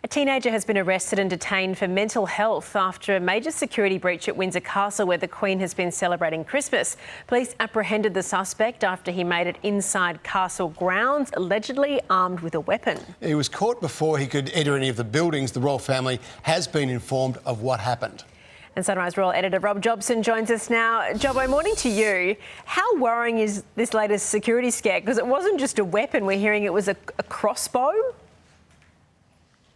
A teenager has been arrested and detained for mental health after a major security breach at Windsor Castle, where the Queen has been celebrating Christmas. Police apprehended the suspect after he made it inside castle grounds, allegedly armed with a weapon. He was caught before he could enter any of the buildings. The royal family has been informed of what happened. And Sunrise Royal editor Rob Jobson joins us now. Jobbo, morning to you. How worrying is this latest security scare? Because it wasn't just a weapon. We're hearing it was a crossbow.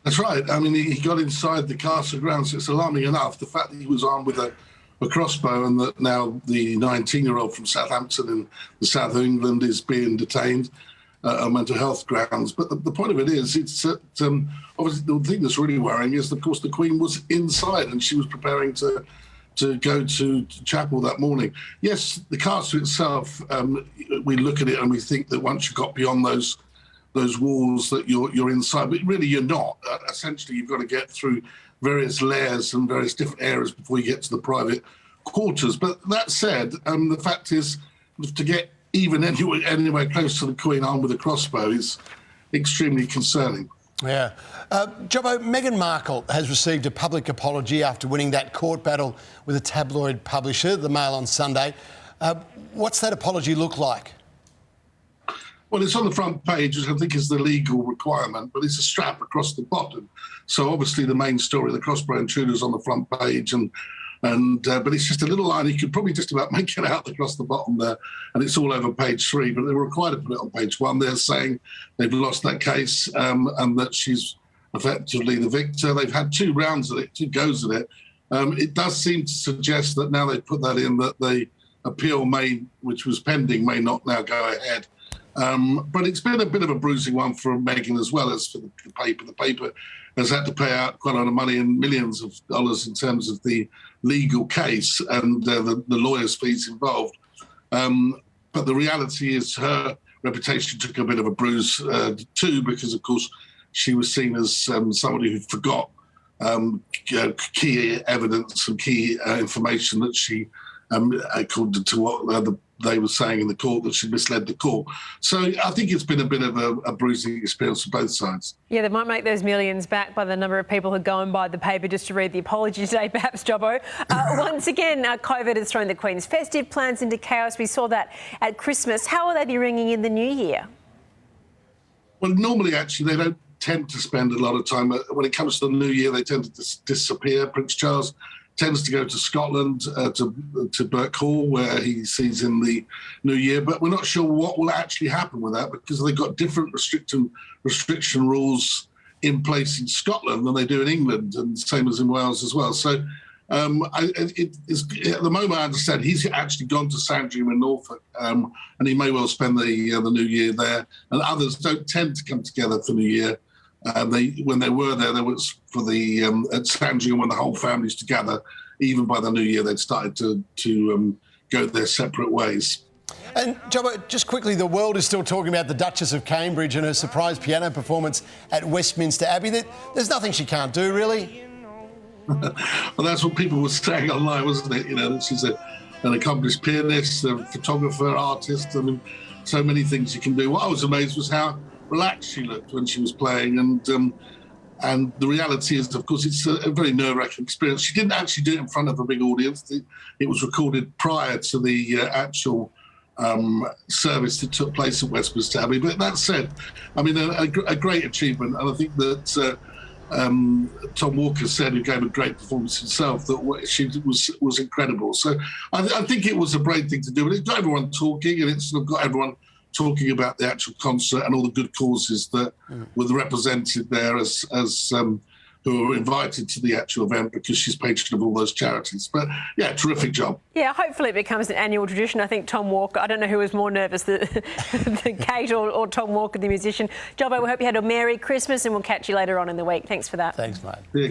That's right. I mean, he got inside the castle grounds. It's alarming enough, the fact that he was armed with a crossbow, and that now the 19-year-old from Southampton in the south of England is being detained on mental health grounds. But the point of it is, it's obviously the thing that's really worrying is, of course, the Queen was inside and she was preparing to go to chapel that morning. Yes, the castle itself, we look at it and we think that once you got beyond those walls that you're inside, but really you're not. Essentially, you've got to get through various layers and various different areas before you get to the private quarters. But that said, the fact is, to get even anywhere close to the Queen armed with a crossbow is extremely concerning. Yeah. Jobbo, Meghan Markle has received a public apology after winning that court battle with a tabloid publisher, The Mail, on Sunday. What's that apology look like? Well, it's on the front page, which I think is the legal requirement, but it's a strap across the bottom. So obviously the main story, the crossbow intruder, is on the front page, but it's just a little line. You could probably just about make it out across the bottom there, and it's all over page 3. But they were required to put it on page 1. They're saying they've lost that case and that she's effectively the victor. They've had 2 rounds at it, 2 goes at it. It does seem to suggest that now they've put that in, that the appeal which was pending, may not now go ahead. But it's been a bit of a bruising one for Meghan as well as for the paper. The paper has had to pay out quite a lot of money and millions of dollars in terms of the legal case and the lawyers' fees involved. But the reality is her reputation took a bit of a bruise too, because, of course, she was seen as somebody who forgot key evidence and key information that she, according to what they were saying in the court, that she misled the court. So I think it's been a bit of a bruising experience for both sides. Yeah, they might make those millions back by the number of people who go and buy the paper just to read the apology today, perhaps, Jobbo. Once again, COVID has thrown the Queen's festive plans into chaos. We saw that at Christmas. How will they be ringing in the new year? Well, normally, actually, they don't tend to spend a lot of time. When it comes to the new year, they tend to disappear. Prince Charles tends to go to Scotland, to Birk Hall, where he sees in the new year. But we're not sure what will actually happen with that, because they've got different restriction rules in place in Scotland than they do in England, and same as in Wales as well. So at the moment, I understand he's actually gone to Sandringham in Norfolk, and he may well spend the new year there. And others don't tend to come together for New Year. When they were there was for the at Sandringham, when the whole family's together. Even by the new year, they'd started to go their separate ways. And Jobbo, just quickly, the world is still talking about the Duchess of Cambridge and her surprise piano performance at Westminster Abbey. There's nothing she can't do, really. Well, that's what people were saying online, wasn't it? You know, that she's an accomplished pianist, a photographer, artist. I mean, so many things you can do. What I was amazed was how relaxed she looked when she was playing, and the reality is, of course, it's a very nerve-wracking experience. She didn't actually do it in front of a big audience. It was recorded prior to the actual service that took place at Westminster Abbey. But that said, I mean, a great achievement, and I think that Tom Walker said, who gave a great performance himself, that she was incredible. So I think it was a brave thing to do, and it got everyone talking, and it's sort of got everyone talking about the actual concert and all the good causes that were represented there as who were invited to the actual event, because she's patron of all those charities. But yeah, terrific job. Yeah, hopefully it becomes an annual tradition. I think Tom Walker, I don't know who was more nervous, Kate or Tom Walker, the musician. Jobbo, we hope you had a Merry Christmas, and we'll catch you later on in the week. Thanks for that. Thanks, mate. Yeah.